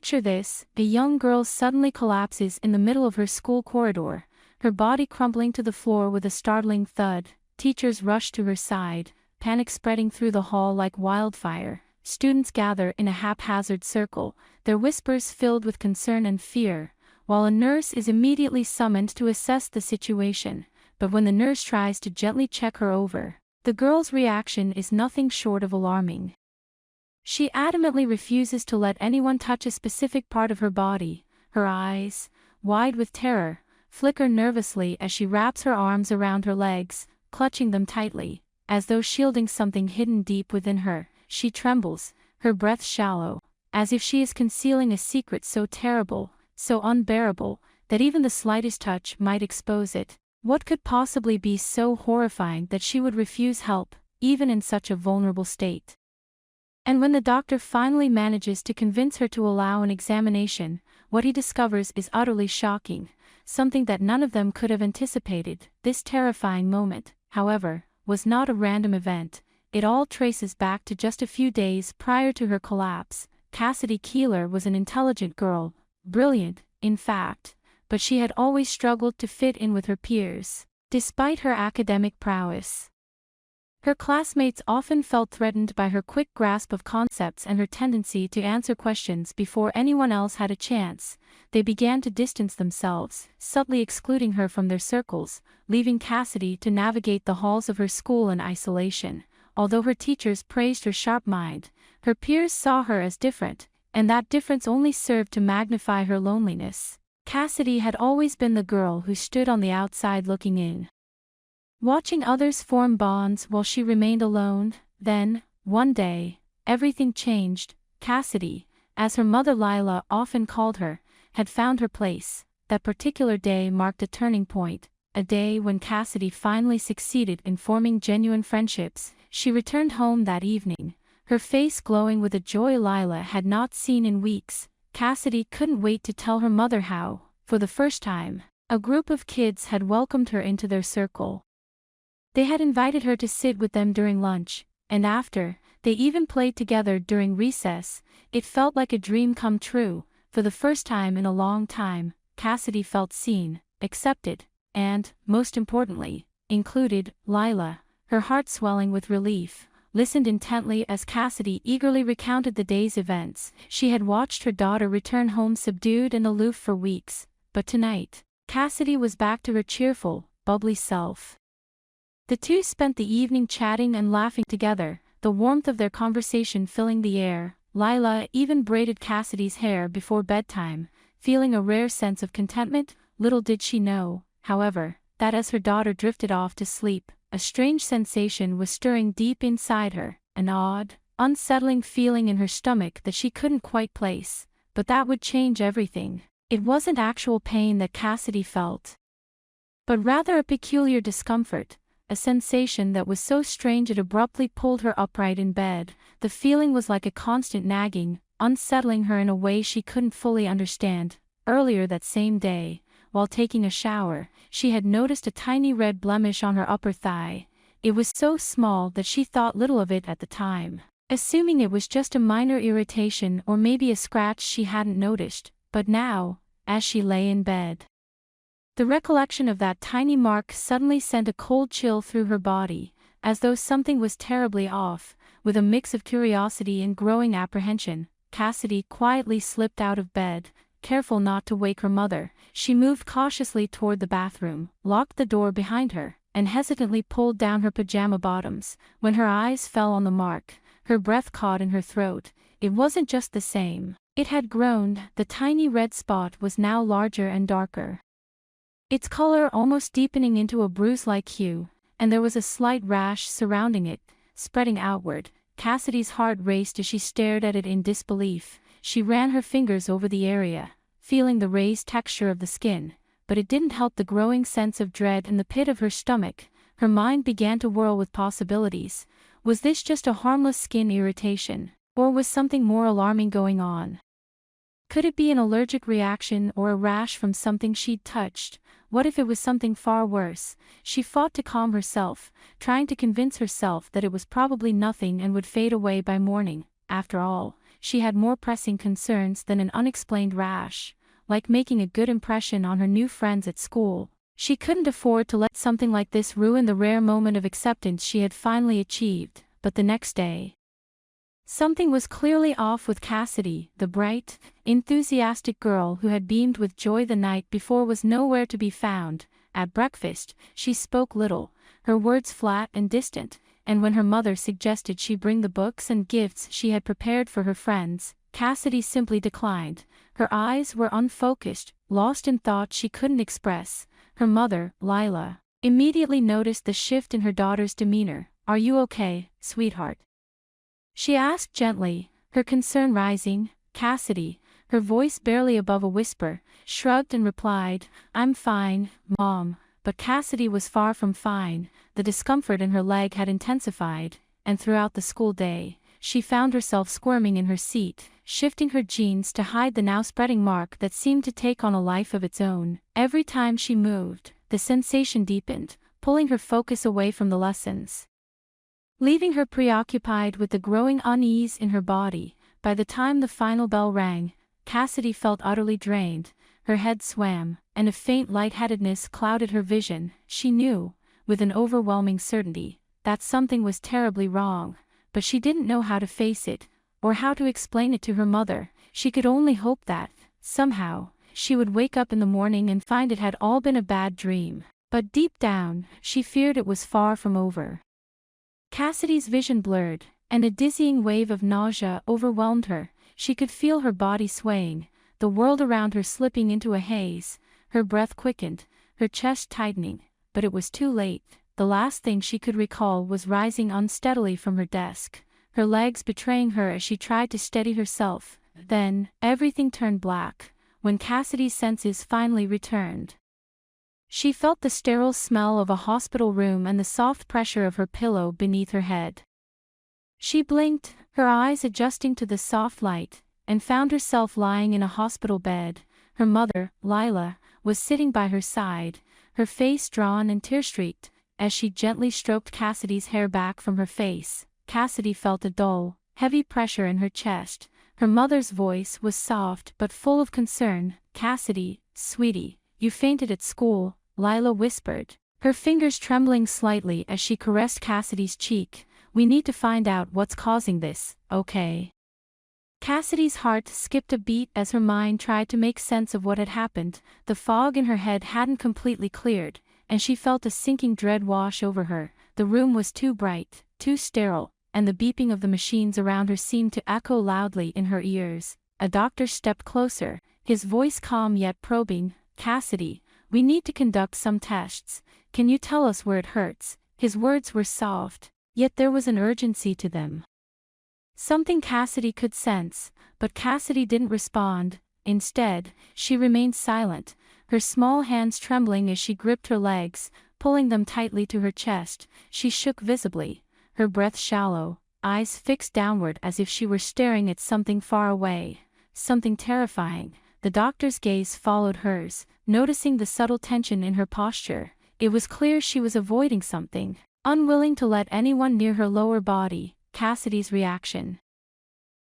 Picture this: a young girl suddenly collapses in the middle of her school corridor, her body crumbling to the floor with a startling thud. Teachers rush to her side, panic spreading through the hall like wildfire. Students gather in a haphazard circle, their whispers filled with concern and fear, while a nurse is immediately summoned to assess the situation. But when the nurse tries to gently check her over, the girl's reaction is nothing short of alarming. She adamantly refuses to let anyone touch a specific part of her body. Her eyes, wide with terror, flicker nervously as she wraps her arms around her legs, clutching them tightly, as though shielding something hidden deep within her. She trembles, her breath shallow, as if she is concealing a secret so terrible, so unbearable, that even the slightest touch might expose it. What could possibly be so horrifying that she would refuse help, even in such a vulnerable state? And when the doctor finally manages to convince her to allow an examination, what he discovers is utterly shocking, something that none of them could have anticipated. This terrifying moment, however, was not a random event. It all traces back to just a few days prior to her collapse. Cassidy Keeler was an intelligent girl, brilliant, in fact, but she had always struggled to fit in with her peers. Despite her academic prowess, her classmates often felt threatened by her quick grasp of concepts and her tendency to answer questions before anyone else had a chance. They began to distance themselves, subtly excluding her from their circles, leaving Cassidy to navigate the halls of her school in isolation. Although her teachers praised her sharp mind, her peers saw her as different, and that difference only served to magnify her loneliness. Cassidy had always been the girl who stood on the outside looking in, watching others form bonds while she remained alone. Then, one day, everything changed. Cassidy, as her mother Lila often called her, had found her place. That particular day marked a turning point, a day when Cassidy finally succeeded in forming genuine friendships. She returned home that evening, her face glowing with a joy Lila had not seen in weeks. Cassidy couldn't wait to tell her mother how, for the first time, a group of kids had welcomed her into their circle. They had invited her to sit with them during lunch, and after, they even played together during recess. It felt like a dream come true. For the first time in a long time, Cassidy felt seen, accepted, and, most importantly, included. Lila, her heart swelling with relief, listened intently as Cassidy eagerly recounted the day's events. She had watched her daughter return home subdued and aloof for weeks, but tonight, Cassidy was back to her cheerful, bubbly self. The two spent the evening chatting and laughing together, the warmth of their conversation filling the air. Lila even braided Cassidy's hair before bedtime, feeling a rare sense of contentment. Little did she know, however, that as her daughter drifted off to sleep, a strange sensation was stirring deep inside her, an odd, unsettling feeling in her stomach that she couldn't quite place. But that would change everything. It wasn't actual pain that Cassidy felt, but rather a peculiar discomfort, a sensation that was so strange it abruptly pulled her upright in bed. The feeling was like a constant nagging, unsettling her in a way she couldn't fully understand. Earlier that same day, while taking a shower, she had noticed a tiny red blemish on her upper thigh. It was so small that she thought little of it at the time, assuming it was just a minor irritation or maybe a scratch she hadn't noticed. But now, as she lay in bed, the recollection of that tiny mark suddenly sent a cold chill through her body, as though something was terribly off. With a mix of curiosity and growing apprehension, Cassidy quietly slipped out of bed. Careful not to wake her mother, she moved cautiously toward the bathroom, locked the door behind her, and hesitantly pulled down her pajama bottoms. When her eyes fell on the mark, her breath caught in her throat. It wasn't just the same. It had grown. The tiny red spot was now larger and darker, its color almost deepening into a bruise-like hue, and there was a slight rash surrounding it, spreading outward. Cassidy's heart raced as she stared at it in disbelief. She ran her fingers over the area, feeling the raised texture of the skin, but it didn't help the growing sense of dread in the pit of her stomach. Her mind began to whirl with possibilities. Was this just a harmless skin irritation, or was something more alarming going on? Could it be an allergic reaction or a rash from something she'd touched? What if it was something far worse? She fought to calm herself, trying to convince herself that it was probably nothing and would fade away by morning. After all, she had more pressing concerns than an unexplained rash, like making a good impression on her new friends at school. She couldn't afford to let something like this ruin the rare moment of acceptance she had finally achieved. But the next day, something was clearly off with Cassidy. The bright, enthusiastic girl who had beamed with joy the night before was nowhere to be found. At breakfast, she spoke little, her words flat and distant, and when her mother suggested she bring the books and gifts she had prepared for her friends, Cassidy simply declined. Her eyes were unfocused, lost in thought she couldn't express. Her mother, Lila, immediately noticed the shift in her daughter's demeanor. "Are you okay, sweetheart?" she asked gently, her concern rising. Cassidy, her voice barely above a whisper, shrugged and replied, "I'm fine, Mom." But Cassidy was far from fine. The discomfort in her leg had intensified, and throughout the school day, she found herself squirming in her seat, shifting her jeans to hide the now spreading mark that seemed to take on a life of its own. Every time she moved, the sensation deepened, pulling her focus away from the lessons, leaving her preoccupied with the growing unease in her body. By the time the final bell rang, Cassidy felt utterly drained. Her head swam, and a faint lightheadedness clouded her vision. She knew, with an overwhelming certainty, that something was terribly wrong, but she didn't know how to face it, or how to explain it to her mother. She could only hope that, somehow, she would wake up in the morning and find it had all been a bad dream. But deep down, she feared it was far from over. Cassidy's vision blurred, and a dizzying wave of nausea overwhelmed her. She could feel her body swaying, the world around her slipping into a haze. Her breath quickened, her chest tightening, but it was too late. The last thing she could recall was rising unsteadily from her desk, her legs betraying her as she tried to steady herself. Then, everything turned black, when Cassidy's senses finally returned. She felt the sterile smell of a hospital room and the soft pressure of her pillow beneath her head. She blinked, her eyes adjusting to the soft light, and found herself lying in a hospital bed. Her mother, Lila, was sitting by her side, her face drawn and tear-streaked. As she gently stroked Cassidy's hair back from her face, Cassidy felt a dull, heavy pressure in her chest. Her mother's voice was soft but full of concern. "Cassidy, sweetie, you fainted at school," Lila whispered, her fingers trembling slightly as she caressed Cassidy's cheek. "We need to find out what's causing this, okay?" Cassidy's heart skipped a beat as her mind tried to make sense of what had happened. The fog in her head hadn't completely cleared, and she felt a sinking dread wash over her. The room was too bright, too sterile, and the beeping of the machines around her seemed to echo loudly in her ears. A doctor stepped closer, his voice calm yet probing. "Cassidy, we need to conduct some tests. Can you tell us where it hurts?" His words were soft, yet there was an urgency to them. Something Cassidy could sense, but Cassidy didn't respond. Instead, she remained silent, her small hands trembling as she gripped her legs, pulling them tightly to her chest. She shook visibly, her breath shallow, eyes fixed downward as if she were staring at something far away, something terrifying. The doctor's gaze followed hers, noticing the subtle tension in her posture. It was clear she was avoiding something, unwilling to let anyone near her lower body. Cassidy's reaction,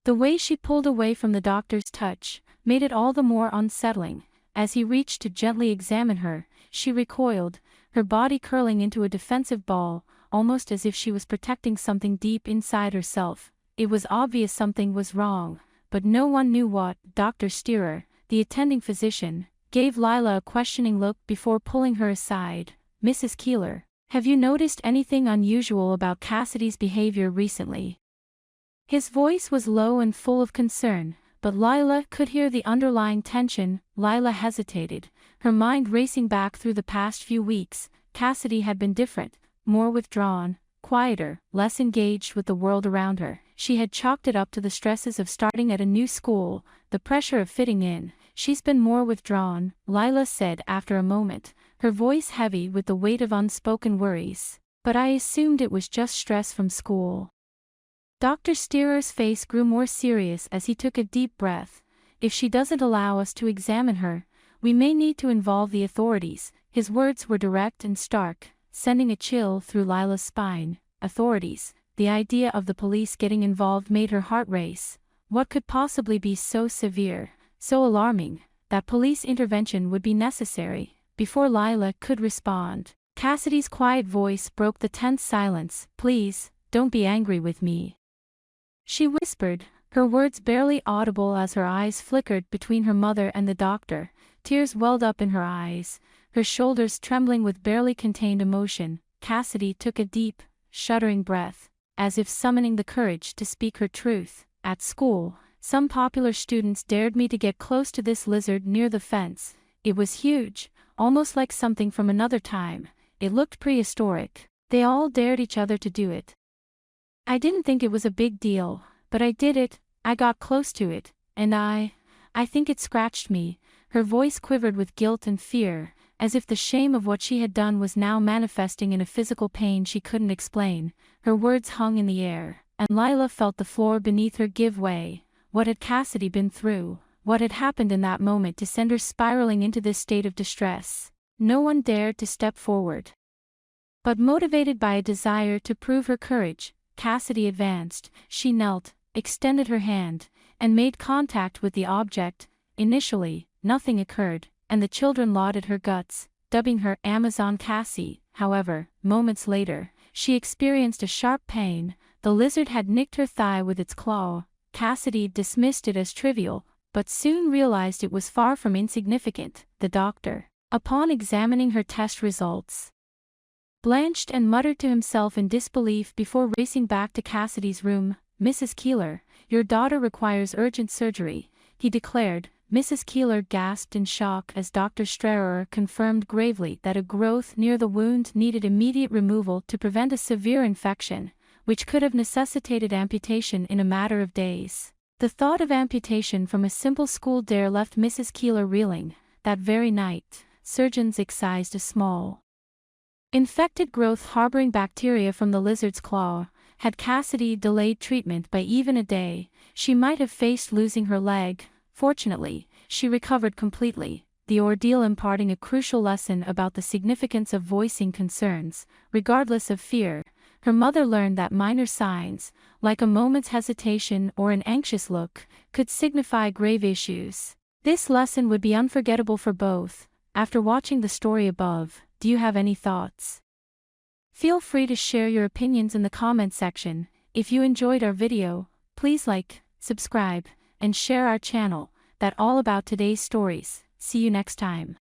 the way she pulled away from the doctor's touch, made it all the more unsettling. As he reached to gently examine her, she recoiled, her body curling into a defensive ball, almost as if she was protecting something deep inside herself. It was obvious something was wrong, but no one knew what. Dr. Steerer, the attending physician, gave Lila a questioning look before pulling her aside. "Mrs. Keeler, have you noticed anything unusual about Cassidy's behavior recently?" His voice was low and full of concern, but Lila could hear the underlying tension. Lila hesitated, her mind racing back through the past few weeks. Cassidy had been different, more withdrawn, quieter, less engaged with the world around her. She had chalked it up to the stresses of starting at a new school, the pressure of fitting in. "She's been more withdrawn," Lila said after a moment, her voice heavy with the weight of unspoken worries. "But I assumed it was just stress from school." Dr. Steerer's face grew more serious as he took a deep breath. "If she doesn't allow us to examine her, we may need to involve the authorities." His words were direct and stark, sending a chill through Lila's spine. Authorities. The idea of the police getting involved made her heart race. What could possibly be so severe, so alarming, that police intervention would be necessary? Before Lila could respond, Cassidy's quiet voice broke the tense silence. "Please, don't be angry with me," she whispered, her words barely audible as her eyes flickered between her mother and the doctor. Tears welled up in her eyes, her shoulders trembling with barely contained emotion. Cassidy took a deep, shuddering breath, as if summoning the courage to speak her truth. "At school, some popular students dared me to get close to this lizard near the fence. It was huge, almost like something from another time. It looked prehistoric. They all dared each other to do it. I didn't think it was a big deal, but I did it. I got close to it, and I think it scratched me." Her voice quivered with guilt and fear, as if the shame of what she had done was now manifesting in a physical pain she couldn't explain. Her words hung in the air, and Lila felt the floor beneath her give way. What had Cassidy been through? What had happened in that moment to send her spiraling into this state of distress? No one dared to step forward. But motivated by a desire to prove her courage, Cassidy advanced. She knelt, extended her hand, and made contact with the object. Initially, nothing occurred, and the children lauded her guts, dubbing her Amazon Cassie. However, moments later, she experienced a sharp pain. The lizard had nicked her thigh with its claw. Cassidy dismissed it as trivial, but soon realized it was far from insignificant. The doctor, upon examining her test results, blanched and muttered to himself in disbelief before racing back to Cassidy's room. "Mrs. Keeler, your daughter requires urgent surgery," he declared. Mrs. Keeler gasped in shock as Dr. Strarer confirmed gravely that a growth near the wound needed immediate removal to prevent a severe infection, which could have necessitated amputation in a matter of days. The thought of amputation from a simple school dare left Mrs. Keeler reeling. That very night, surgeons excised a small, infected growth harboring bacteria from the lizard's claw. Had Cassidy delayed treatment by even a day, she might have faced losing her leg. Fortunately, she recovered completely, the ordeal imparting a crucial lesson about the significance of voicing concerns, regardless of fear. Her mother learned that minor signs, like a moment's hesitation or an anxious look, could signify grave issues. This lesson would be unforgettable for both. After watching the story above, do you have any thoughts? Feel free to share your opinions in the comment section. If you enjoyed our video, please like, subscribe, and share our channel. That's all about today's stories. See you next time.